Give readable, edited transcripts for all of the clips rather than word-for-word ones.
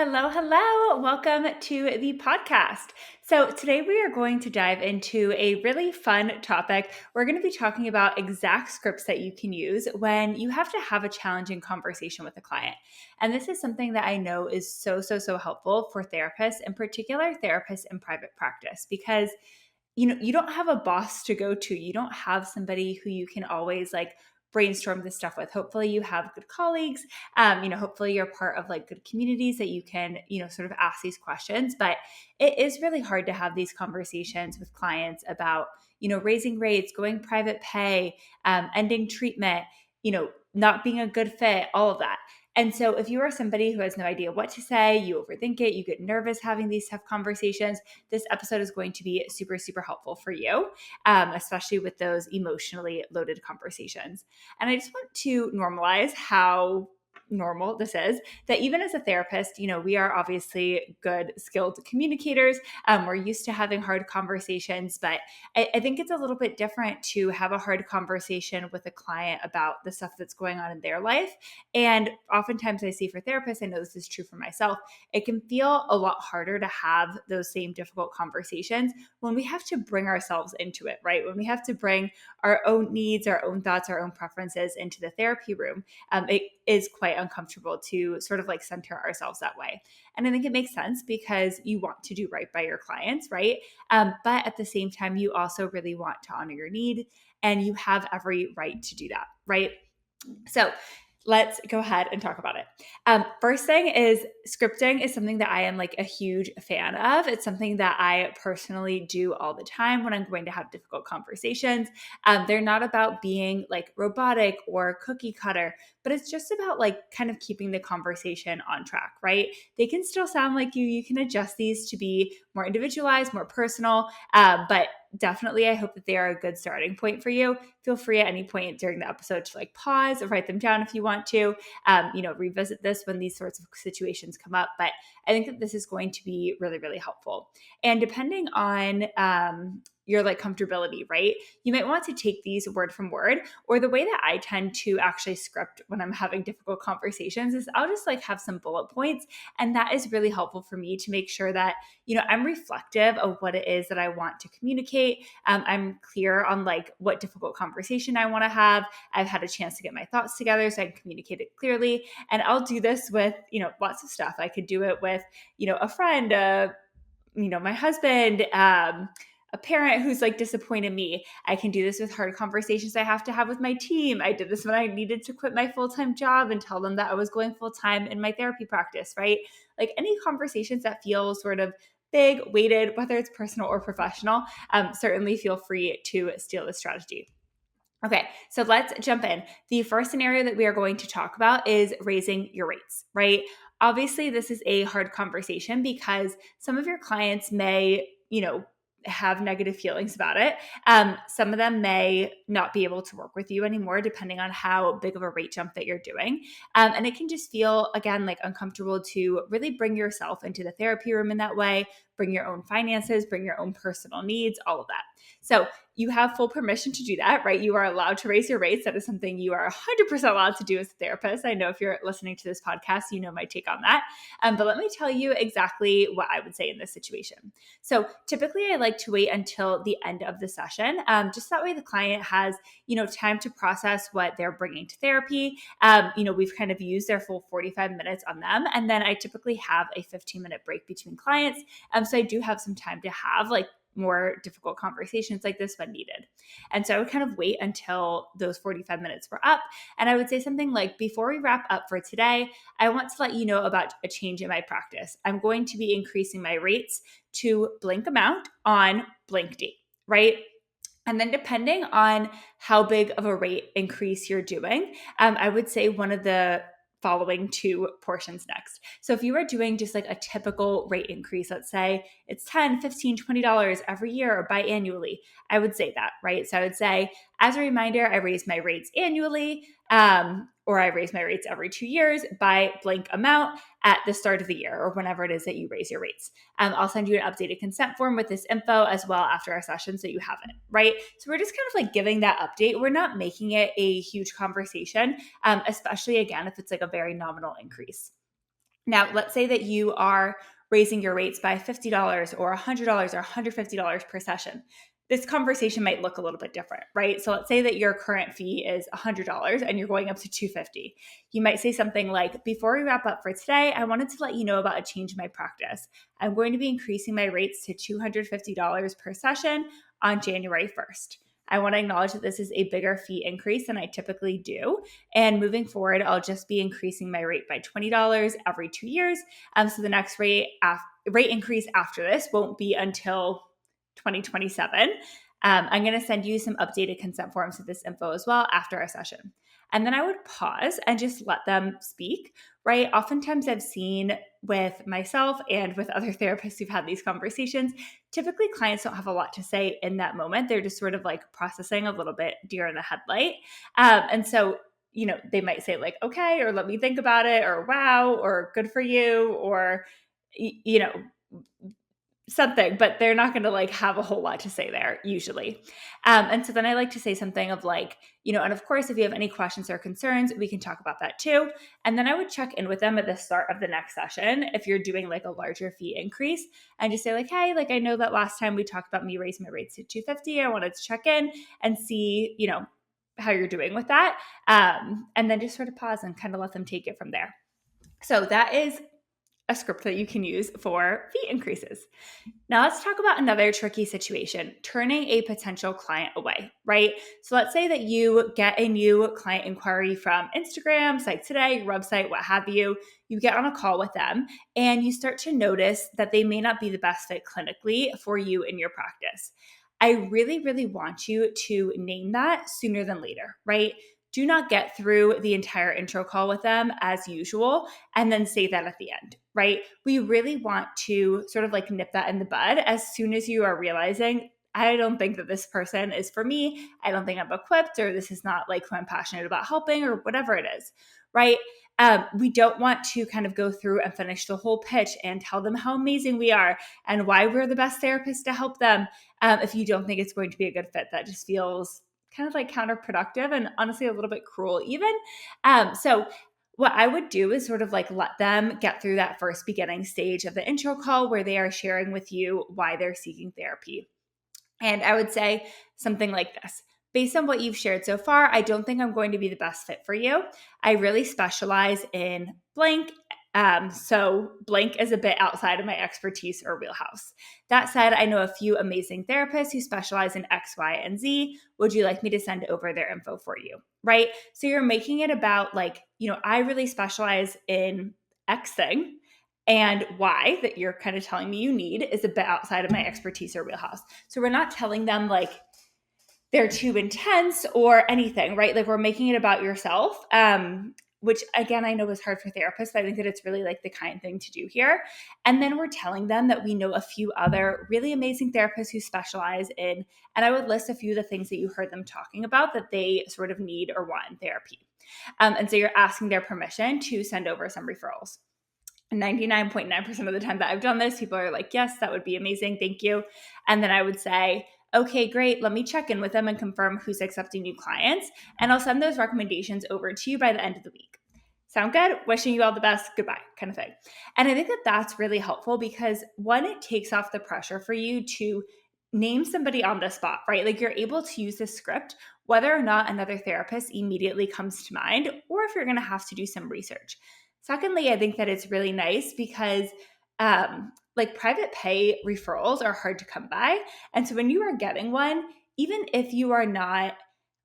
Hello, hello. Welcome to the podcast. So, today we are going to dive into a really fun topic. We're going to be talking about exact scripts that you can use when you have to have a challenging conversation with a client. And this is something that I know is so helpful for therapists, in particular therapists in private practice, because you don't have a boss to go to. You don't have somebody who you can always brainstorm this stuff with. Hopefully you have good colleagues. Hopefully you're part of good communities that you can, sort of ask these questions. But it is really hard to have these conversations with clients about, raising rates, going private pay, ending treatment, not being a good fit, all of that. And so if you are somebody who has no idea what to say, you overthink it, you get nervous having these tough conversations, this episode is going to be super helpful for you, especially with those emotionally loaded conversations. And I just want to normalize how normal this is, that even as a therapist, we are obviously good, skilled communicators. We're used to having hard conversations, but I think it's a little bit different to have a hard conversation with a client about the stuff that's going on in their life. And oftentimes I see for therapists, I know this is true for myself, it can feel a lot harder to have those same difficult conversations when we have to bring ourselves into it, right? When we have to bring our own needs, our own thoughts, our own preferences into the therapy room. It is quite uncomfortable to sort of center ourselves that way. And I think it makes sense because you want to do right by your clients, right? But at the same time, you also really want to honor your need, and you have every right to do that, right? So let's go ahead and talk about it. First thing is, scripting is something that I am a huge fan of. It's something that I personally do all the time when I'm going to have difficult conversations. They're not about being robotic or cookie cutter, but it's just about kind of keeping the conversation on track, right? They can still sound like you. You can adjust these to be more individualized, more personal, but definitely I hope that they are a good starting point for you. Feel free at any point during the episode to pause or write them down if you want to, revisit this when these sorts of situations come up. But I think that this is going to be really helpful. And depending on your comfortability, right? You might want to take these word from word, or the way that I tend to actually script when I'm having difficult conversations is I'll just have some bullet points. And that is really helpful for me to make sure that, I'm reflective of what it is that I want to communicate. I'm clear on what difficult conversation I want to have. I've had a chance to get my thoughts together so I can communicate it clearly. And I'll do this with, lots of stuff. I could do it with, a friend, my husband, a parent who's disappointed me. I can do this with hard conversations I have to have with my team. I did this when I needed to quit my full-time job and tell them that I was going full-time in my therapy practice, right? Any conversations that feel sort of big, weighted, whether it's personal or professional, certainly feel free to steal this strategy. Okay, so let's jump in. The first scenario that we are going to talk about is raising your rates, right? Obviously, this is a hard conversation because some of your clients may, have negative feelings about it. Some of them may not be able to work with you anymore, depending on how big of a rate jump that you're doing. And it can just feel, again, uncomfortable to really bring yourself into the therapy room in that way, bring your own finances, bring your own personal needs, all of that. So you have full permission to do that, right? You are allowed to raise your rates. That is something you are 100% allowed to do as a therapist. I know if you're listening to this podcast, you know my take on that. But let me tell you exactly what I would say in this situation. So typically I like to wait until the end of the session. Just that way the client has, time to process what they're bringing to therapy. We've kind of used their full 45 minutes on them. And then I typically have a 15-minute break between clients. So I do have some time to have more difficult conversations like this when needed. And so I would kind of wait until those 45 minutes were up. And I would say something like, before we wrap up for today, I want to let you know about a change in my practice. I'm going to be increasing my rates to blank amount on blank date, right? And then depending on how big of a rate increase you're doing, I would say one of the following two portions next. So if you are doing just a typical rate increase, let's say it's $10, $15, $20 every year or biannually, I would say that, right? So I would say, as a reminder, I raise my rates annually, or I raise my rates every 2 years by blank amount at the start of the year or whenever it is that you raise your rates. I'll send you an updated consent form with this info as well after our session so you have it, right? So we're just kind of giving that update. We're not making it a huge conversation, especially again, if it's a very nominal increase. Now, let's say that you are raising your rates by $50 or $100 or $150 per session. This conversation might look a little bit different, right? So let's say that your current fee is $100 and you're going up to $250. You might say something like, before we wrap up for today, I wanted to let you know about a change in my practice. I'm going to be increasing my rates to $250 per session on January 1st. I want to acknowledge that this is a bigger fee increase than I typically do. And moving forward, I'll just be increasing my rate by $20 every 2 years. So the next rate increase after this won't be until 2027. I'm going to send you some updated consent forms with this info as well after our session. And then I would pause and just let them speak, right? Oftentimes I've seen with myself and with other therapists who've had these conversations, typically clients don't have a lot to say in that moment. They're just sort of like processing a little bit deer in the headlight. And so, they might say like, okay, or let me think about it, or wow, or good for you, or, something, but they're not going to like have a whole lot to say there usually. And so then I like to say something of like, and of course, if you have any questions or concerns, we can talk about that too. And then I would check in with them at the start of the next session if you're doing like a larger fee increase, and just say like, hey, like I know that last time we talked about me raising my rates to 250. I wanted to check in and see, how you're doing with that. And then just sort of pause and kind of let them take it from there. So that is a script that you can use for fee increases. Now let's talk about another tricky situation, turning a potential client away, right? So let's say that you get a new client inquiry from Instagram, Site Today, your website, what have you. You get on a call with them and you start to notice that they may not be the best fit clinically for you in your practice. I really, really want you to name that sooner than later, right? Do not get through the entire intro call with them as usual and then say that at the end, right? We really want to sort of like nip that in the bud as soon as you are realizing, I don't think that this person is for me. I don't think I'm equipped, or this is not like who I'm passionate about helping, or whatever it is, right? We don't want to kind of go through and finish the whole pitch and tell them how amazing we are and why we're the best therapist to help them if you don't think it's going to be a good fit. That just feels kind of like counterproductive and honestly a little bit cruel even. So what I would do is sort of like let them get through that first beginning stage of the intro call where they are sharing with you why they're seeking therapy. And I would say something like this. Based on what you've shared so far, I don't think I'm going to be the best fit for you. I really specialize in blank. So blank is a bit outside of my expertise or wheelhouse. That said, I know a few amazing therapists who specialize in X, Y, and Z. Would you like me to send over their info for you? Right? So you're making it about like, I really specialize in X thing. And why that you're kind of telling me you need is a bit outside of my expertise or wheelhouse. So we're not telling them like they're too intense or anything, right? Like we're making it about yourself, which again, I know is hard for therapists, but I think that it's really like the kind thing to do here. And then we're telling them that we know a few other really amazing therapists who specialize in, and I would list a few of the things that you heard them talking about that they sort of need or want in therapy. And so you're asking their permission to send over some referrals. 99.9% of the time that I've done this, people are like, yes, that would be amazing. Thank you. And then I would say, okay, great. Let me check in with them and confirm who's accepting new clients. And I'll send those recommendations over to you by the end of the week. Sound good? Wishing you all the best. Goodbye, kind of thing. And I think that that's really helpful because one, it takes off the pressure for you to name somebody on the spot, right? Like you're able to use this script, whether or not another therapist immediately comes to mind, or if you're going to have to do some research. Secondly, I think that it's really nice because like private pay referrals are hard to come by. And so when you are getting one, even if you are not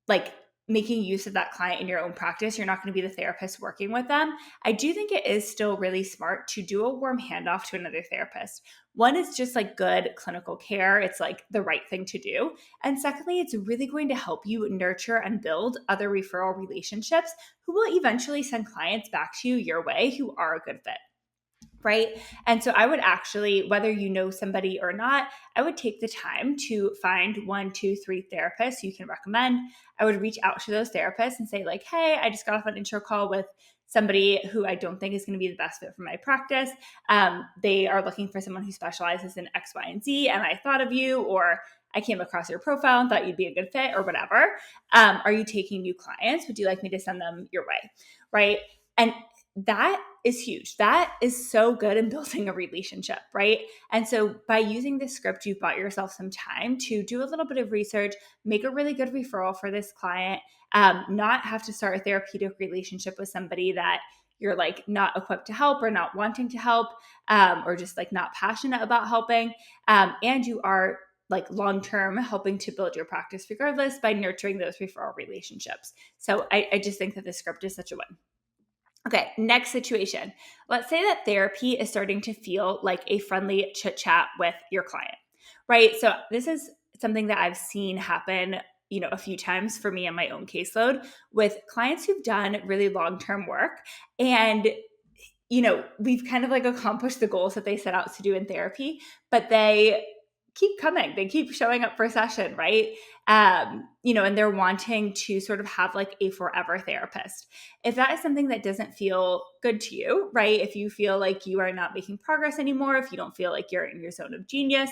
like making use of that client in your own practice, you're not going to be the therapist working with them. I do think it is still really smart to do a warm handoff to another therapist. One is just like good clinical care. It's like the right thing to do. And secondly, it's really going to help you nurture and build other referral relationships who will eventually send clients back to you your way who are a good fit. Right. And so I would actually, whether you know somebody or not, I would take the time to find 1, 2, 3 therapists you can recommend. I would reach out to those therapists and say like, hey, I just got off an intro call with somebody who I don't think is going to be the best fit for my practice. They are looking for someone who specializes in X, Y, and Z. And I thought of you, or I came across your profile and thought you'd be a good fit or whatever. Are you taking new clients? Would you like me to send them your way? Right. And that is huge. That is so good in building a relationship, right? And so by using this script, you've bought yourself some time to do a little bit of research, make a really good referral for this client, not have to start a therapeutic relationship with somebody that you're like not equipped to help or not wanting to help, or just like not passionate about helping. And you are like long-term helping to build your practice regardless by nurturing those referral relationships. So I just think that the script is such a win. Okay, next situation. Let's say that therapy is starting to feel like a friendly chit chat with your client, right? So this is something that I've seen happen, a few times for me in my own caseload with clients who've done really long-term work. And we've kind of like accomplished the goals that they set out to do in therapy, but they keep coming. They keep showing up for a session, right? And they're wanting to sort of have like a forever therapist. If that is something that doesn't feel good to you, right? If you feel like you are not making progress anymore, if you don't feel like you're in your zone of genius,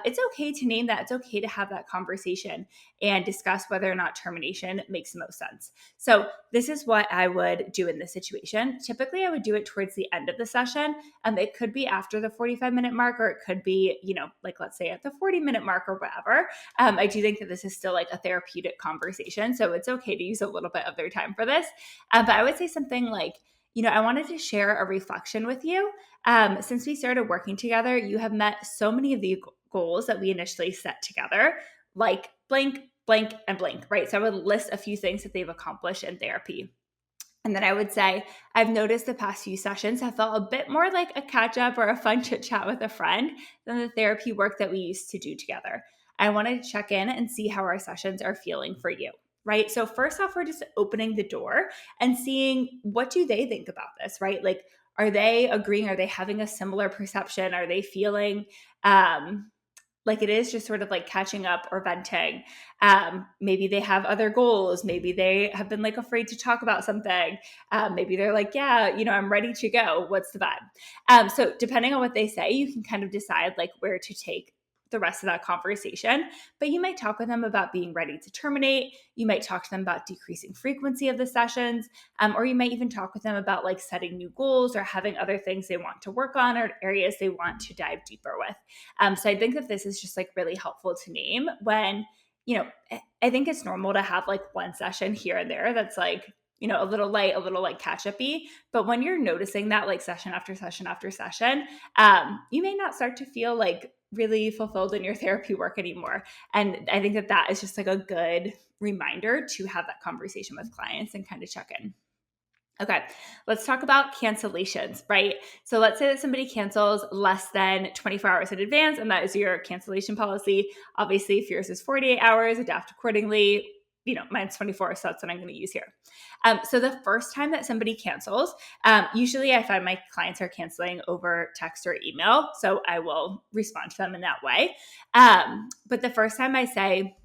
it's okay to name that. It's okay to have that conversation and discuss whether or not termination makes the most sense. So this is what I would do in this situation. Typically, I would do it towards the end of the session. It could be after the 45-minute mark, or it could be, like let's say at the 40-minute mark or whatever. I do think that this is still like a therapeutic conversation. So it's okay to use a little bit of their time for this. But I would say something like, I wanted to share a reflection with you. Since we started working together, you have met so many of the goals that we initially set together, like blank, blank, and blank, right? So I would list a few things that they've accomplished in therapy. And then I would say, I've noticed the past few sessions have felt a bit more like a catch up or a fun chit chat with a friend than the therapy work that we used to do together. I wanted to check in and see how our sessions are feeling for you, right? So first off, we're just opening the door and seeing what do they think about this, right? Like, are they agreeing? Are they having a similar perception? Are they feeling, like it is just sort of like catching up or venting. Maybe they have other goals. Maybe they have been like afraid to talk about something. Maybe they're like, yeah, I'm ready to go. What's the vibe? So depending on what they say, you can kind of decide like where to take the rest of that conversation. But you might talk with them about being ready to terminate. You might talk to them about decreasing frequency of the sessions, or you might even talk with them about like setting new goals or having other things they want to work on or areas they want to dive deeper with. So I think that this is just like really helpful to name when, I think it's normal to have like one session here and there that's like, a little light, a little like catch-up-y. But when you're noticing that like session after session after session, you may not start to feel like really fulfilled in your therapy work anymore. And I think that that is just like a good reminder to have that conversation with clients and kind of check in. Okay, let's talk about cancellations, right? So let's say that somebody cancels less than 24 hours in advance, and that is your cancellation policy. Obviously, if yours is 48 hours, adapt accordingly. Mine's 24, so that's what I'm going to use here. So the first time that somebody cancels, usually I find my clients are canceling over text or email, so I will respond to them in that way. But the first time I say,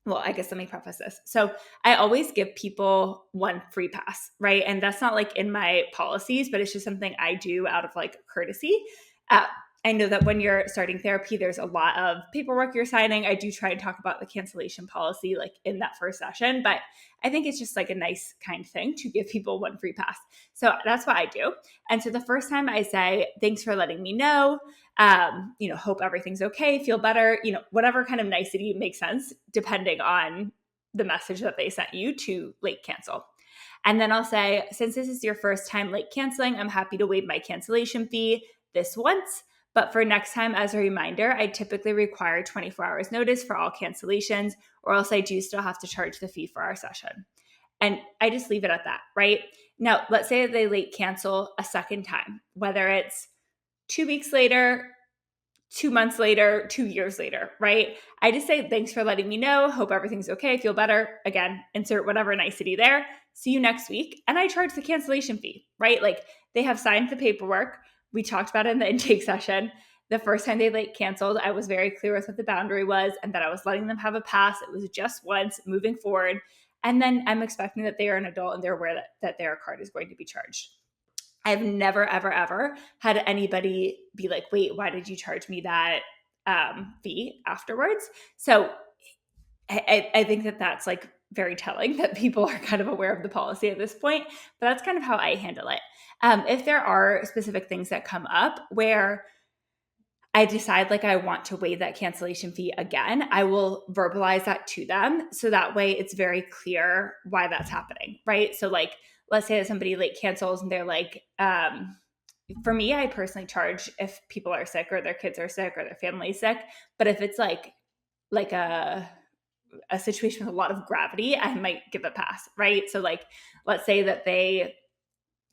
well, I guess let me preface this. So I always give people one free pass, right? And that's not like in my policies, but it's just something I do out of like courtesy. I know that when you're starting therapy, there's a lot of paperwork you're signing. I do try and talk about the cancellation policy like in that first session, but I think it's just like a nice kind thing to give people one free pass. So that's what I do. And so the first time I say, thanks for letting me know, hope everything's okay, feel better, whatever kind of nicety makes sense, depending on the message that they sent you to late cancel. And then I'll say, since this is your first time late canceling, I'm happy to waive my cancellation fee this once. But for next time, as a reminder, I typically require 24 hours notice for all cancellations, or else I do still have to charge the fee for our session. And I just leave it at that, right? Now, let's say they late cancel a second time, whether it's 2 weeks later, 2 months later, 2 years later, right? I just say, thanks for letting me know. Hope everything's okay. Feel better. Again, insert whatever nicety there. See you next week. And I charge the cancellation fee, right? Like they have signed the paperwork. We talked about it in the intake session. The first time they late canceled, I was very clear with what the boundary was and that I was letting them have a pass. It was just once moving forward. And then I'm expecting that they are an adult and they're aware that their card is going to be charged. I've never, ever, ever had anybody be like, wait, why did you charge me that fee afterwards? So I think that that's like very telling that people are kind of aware of the policy at this point, but that's kind of how I handle it. If there are specific things that come up where I decide like I want to waive that cancellation fee again, I will verbalize that to them. So that way it's very clear why that's happening, right? So like, let's say that somebody late cancels and they're like, for me, I personally charge if people are sick or their kids are sick or their family's sick. But if it's like a situation with a lot of gravity, I might give a pass, right? So like, let's say that they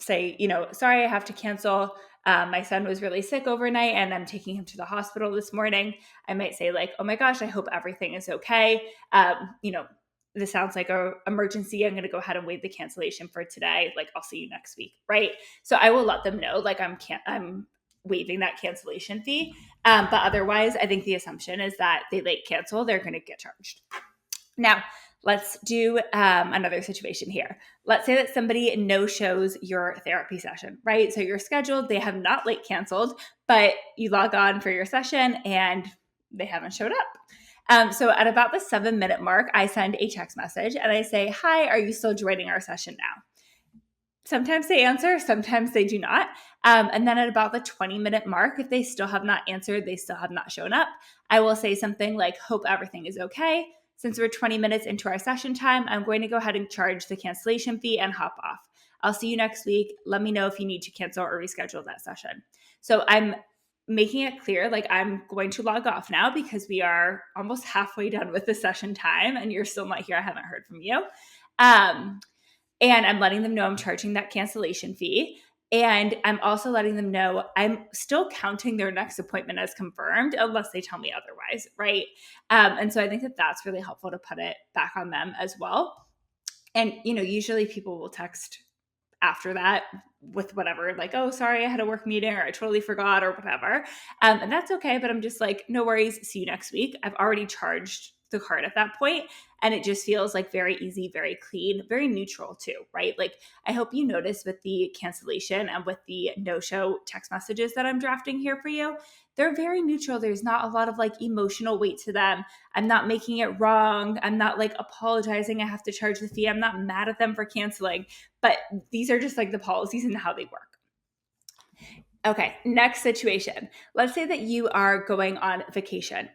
say, sorry, I have to cancel. My son was really sick overnight and I'm taking him to the hospital this morning. I might say like, oh my gosh, I hope everything is okay. This sounds like an emergency. I'm going to go ahead and waive the cancellation for today. Like, I'll see you next week. Right. So I will let them know, like I'm waiving that cancellation fee. But otherwise, I think the assumption is that they late cancel, they're going to get charged. Now, let's do another situation here. Let's say that somebody no-shows your therapy session, right? So you're scheduled, they have not late canceled, but you log on for your session and they haven't showed up. So at about the 7-minute mark, I send a text message and I say, hi, are you still joining our session now? Sometimes they answer, sometimes they do not. And then at about the 20-minute mark, if they still have not answered, they still have not shown up, I will say something like, hope everything is okay. Since we're 20 minutes into our session time, I'm going to go ahead and charge the cancellation fee and hop off. I'll see you next week. Let me know if you need to cancel or reschedule that session. So I'm making it clear, like I'm going to log off now because we are almost halfway done with the session time and you're still not here. I haven't heard from you. And I'm letting them know I'm charging that cancellation fee. And I'm also letting them know I'm still counting their next appointment as confirmed unless they tell me otherwise, right? And so I think that that's really helpful to put it back on them as well. And, usually people will text after that with whatever, like, oh, sorry, I had a work meeting or I totally forgot or whatever. And that's okay. But I'm just like, no worries. See you next week. I've already charged the card at that point. And it just feels like very easy, very clean, very neutral too, right? Like I hope you notice with the cancellation and with the no-show text messages that I'm drafting here for you, they're very neutral. There's not a lot of like emotional weight to them. I'm not making it wrong. I'm not like apologizing. I have to charge the fee. I'm not mad at them for canceling, but these are just like the policies and how they work. Okay, next situation. Let's say that you are going on vacation.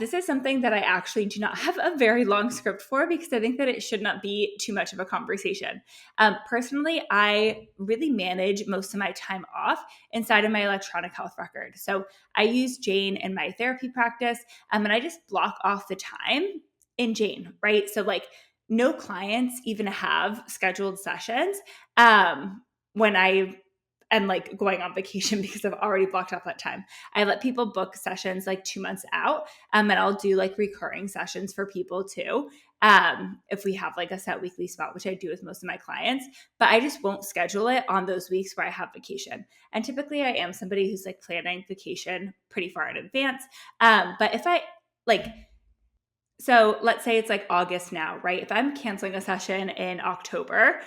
This is something that I actually do not have a very long script for because I think that it should not be too much of a conversation. Personally, I really manage most of my time off inside of my electronic health record. So I use Jane in my therapy practice, and I just block off the time in Jane, right? So like no clients even have scheduled sessions when I am like going on vacation because I've already blocked off that time. I let people book sessions like 2 months out, and I'll do like recurring sessions for people too. If we have like a set weekly spot, which I do with most of my clients, but I just won't schedule it on those weeks where I have vacation. And typically I am somebody who's like planning vacation pretty far in advance. But if I like, so let's say it's like August now, right? If I'm canceling a session in October,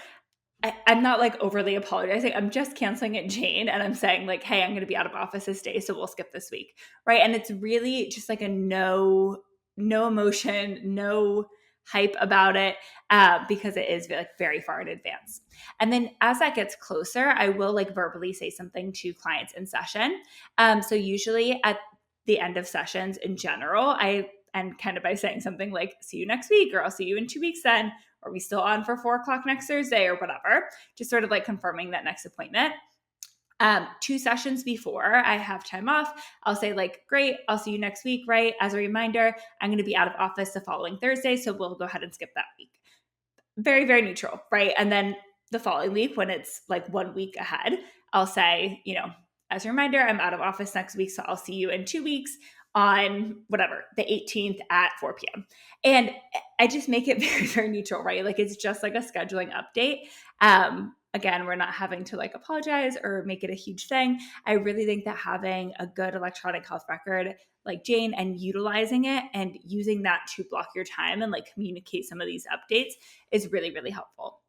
I'm not like overly apologizing. I'm just canceling it, Jane. And I'm saying like, hey, I'm going to be out of office this day. So we'll skip this week. Right. And it's really just like a no emotion, no hype about it because it is like very far in advance. And then as that gets closer, I will like verbally say something to clients in session. So usually at the end of sessions in general, and kind of by saying something like, see you next week, or I'll see you in 2 weeks then, are we still on for 4:00 next Thursday or whatever? Just sort of like confirming that next appointment. 2 sessions before I have time off, I'll say like, great, I'll see you next week, right? As a reminder, I'm going to be out of office the following Thursday, so we'll go ahead and skip that week. Very, very neutral, right? And then the following week, when it's like 1 week ahead, I'll say, as a reminder, I'm out of office next week, so I'll see you in 2 weeks on whatever, the 18th at 4 p.m. And I just make it very, very neutral, right? Like it's just like a scheduling update. Again, we're not having to like apologize or make it a huge thing. I really think that having a good electronic health record like Jane and utilizing it and using that to block your time and like communicate some of these updates is really, really helpful.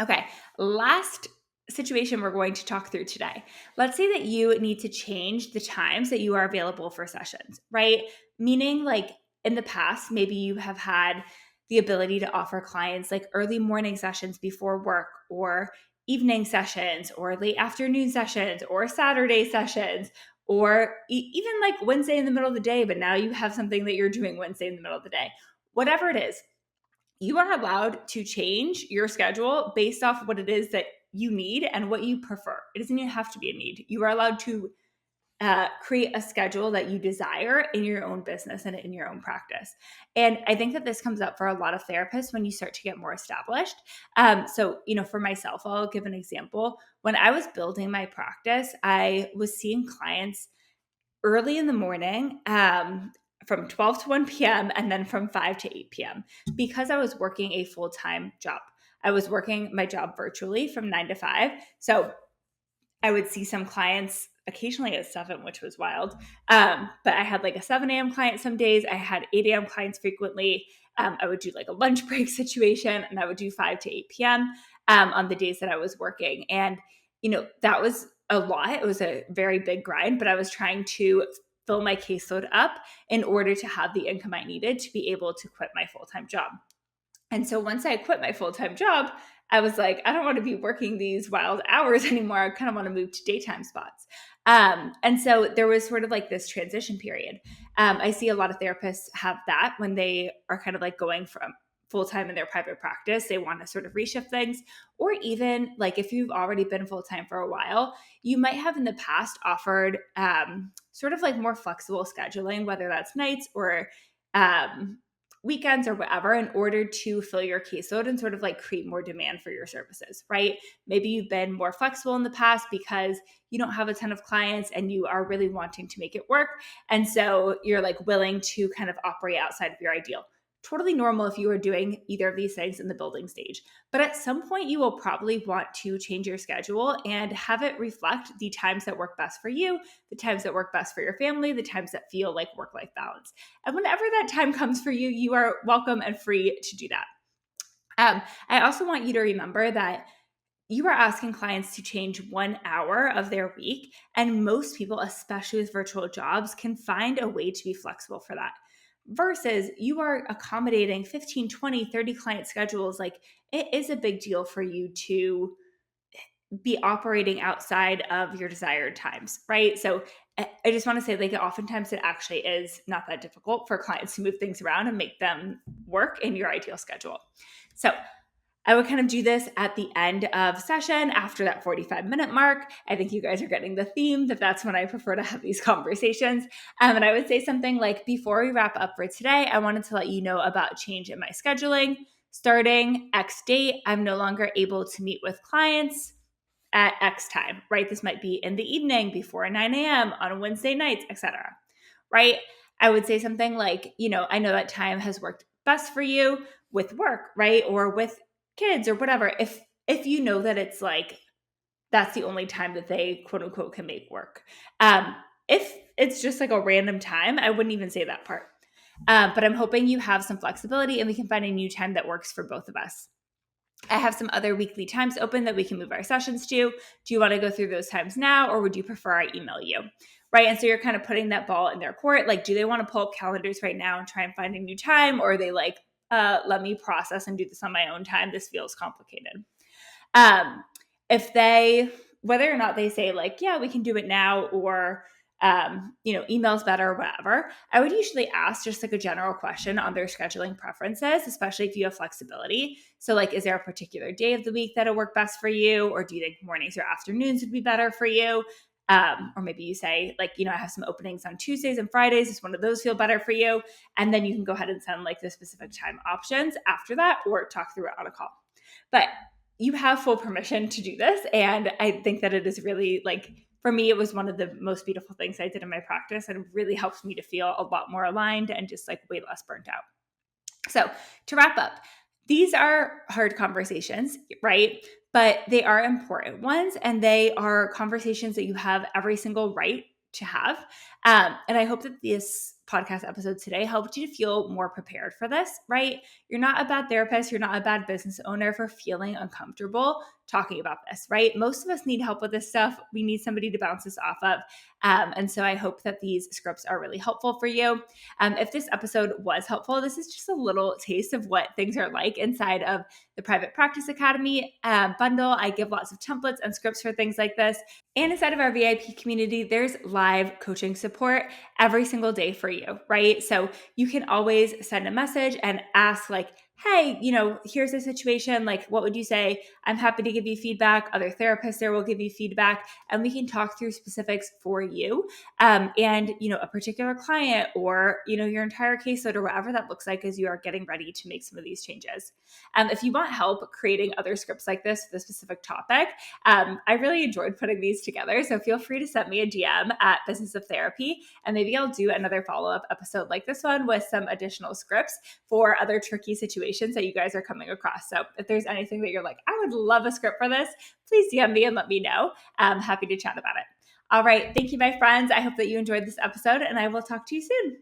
Okay, last situation we're going to talk through today. Let's say that you need to change the times that you are available for sessions, right? Meaning like in the past, maybe you have had the ability to offer clients like early morning sessions before work, or evening sessions, or late afternoon sessions, or Saturday sessions, or even like Wednesday in the middle of the day, but now you have something that you're doing Wednesday in the middle of the day. Whatever it is, you are allowed to change your schedule based off what it is that you need and what you prefer. It doesn't even have to be a need. You are allowed to create a schedule that you desire in your own business and in your own practice. And I think that this comes up for a lot of therapists when you start to get more established. So, for myself, I'll give an example. When I was building my practice, I was seeing clients early in the morning, from 12 to 1 p.m. and then from 5 to 8 p.m. because I was working a full-time job. I was working my job virtually from 9 to 5. So I would see some clients occasionally at 7, which was wild. But I had like a 7 a.m. client some days. I had 8 a.m. clients frequently. I would do like a lunch break situation, and I would do 5 to 8 p.m. On the days that I was working. And, that was a lot. It was a very big grind, but I was trying to fill my caseload up in order to have the income I needed to be able to quit my full-time job. And so once I quit my full-time job, I was like, I don't want to be working these wild hours anymore. I kind of want to move to daytime spots. And so there was sort of like this transition period. I see a lot of therapists have that when they are kind of like going from full-time in their private practice. They want to sort of reshift things. Or even like if you've already been full-time for a while, you might have in the past offered sort of like more flexible scheduling, whether that's nights or weekends or whatever, in order to fill your caseload and sort of like create more demand for your services, right? Maybe you've been more flexible in the past because you don't have a ton of clients and you are really wanting to make it work. And so you're like willing to kind of operate outside of your ideal. Totally normal if you are doing either of these things in the building stage. But at some point, you will probably want to change your schedule and have it reflect the times that work best for you, the times that work best for your family, the times that feel like work-life balance. And whenever that time comes for you, you are welcome and free to do that. I also want you to remember that you are asking clients to change 1 hour of their week, and most people, especially with virtual jobs, can find a way to be flexible for that. Versus you are accommodating 15, 20, 30 client schedules. Like, it is a big deal for you to be operating outside of your desired times, right? So I just want to say, like, oftentimes it actually is not that difficult for clients to move things around and make them work in your ideal schedule. So I would kind of do this at the end of session after that 45-minute mark. I think you guys are getting the theme that that's when I prefer to have these conversations. And I would say something like, before we wrap up for today, I wanted to let you know about change in my scheduling. Starting X date, I'm no longer able to meet with clients at X time, right? This might be in the evening before 9 a.m. on Wednesday nights, etc. Right? I would say something like, I know that time has worked best for you with work, right? Or with kids or whatever. If you know that it's like, that's the only time that they quote unquote can make work. If it's just like a random time, I wouldn't even say that part. But I'm hoping you have some flexibility and we can find a new time that works for both of us. I have some other weekly times open that we can move our sessions to. Do you want to go through those times now, or would you prefer I email you? Right. And so you're kind of putting that ball in their court. Like, do they want to pull up calendars right now and try and find a new time? Or are they like, let me process and do this on my own time. This feels complicated. Whether or not they say like, yeah, we can do it now, or, email's better or whatever, I would usually ask just like a general question on their scheduling preferences, especially if you have flexibility. So like, is there a particular day of the week that'll work best for you? Or do you think mornings or afternoons would be better for you? Or maybe you say like, I have some openings on Tuesdays and Fridays. Does one of those feel better for you? And then you can go ahead and send like the specific time options after that, or talk through it on a call. But you have full permission to do this. And I think that it is really like, for me, it was one of the most beautiful things I did in my practice, and it really helps me to feel a lot more aligned and just like way less burnt out. So to wrap up, these are hard conversations, right? But they are important ones, and they are conversations that you have every single right to have. And I hope that this podcast episode today helped you to feel more prepared for this, right? You're not a bad therapist. You're not a bad business owner for feeling uncomfortable talking about this, right? Most of us need help with this stuff. We need somebody to bounce this off of. And so I hope that these scripts are really helpful for you. If this episode was helpful, this is just a little taste of what things are like inside of the Private Practice Academy bundle. I give lots of templates and scripts for things like this. And inside of our VIP community, there's live coaching support every single day for you, right? So you can always send a message and ask like, hey, here's the situation. Like, what would you say? I'm happy to give you feedback. Other therapists there will give you feedback, and we can talk through specifics for you. And, a particular client or, your entire caseload or whatever that looks like as you are getting ready to make some of these changes. If you want help creating other scripts like this for the specific topic, I really enjoyed putting these together. So feel free to send me a DM at Business of Therapy, and maybe I'll do another follow-up episode like this one with some additional scripts for other tricky situations that you guys are coming across. So if there's anything that you're like, I would love a script for this, please DM me and let me know. I'm happy to chat about it. All right. Thank you, my friends. I hope that you enjoyed this episode, and I will talk to you soon.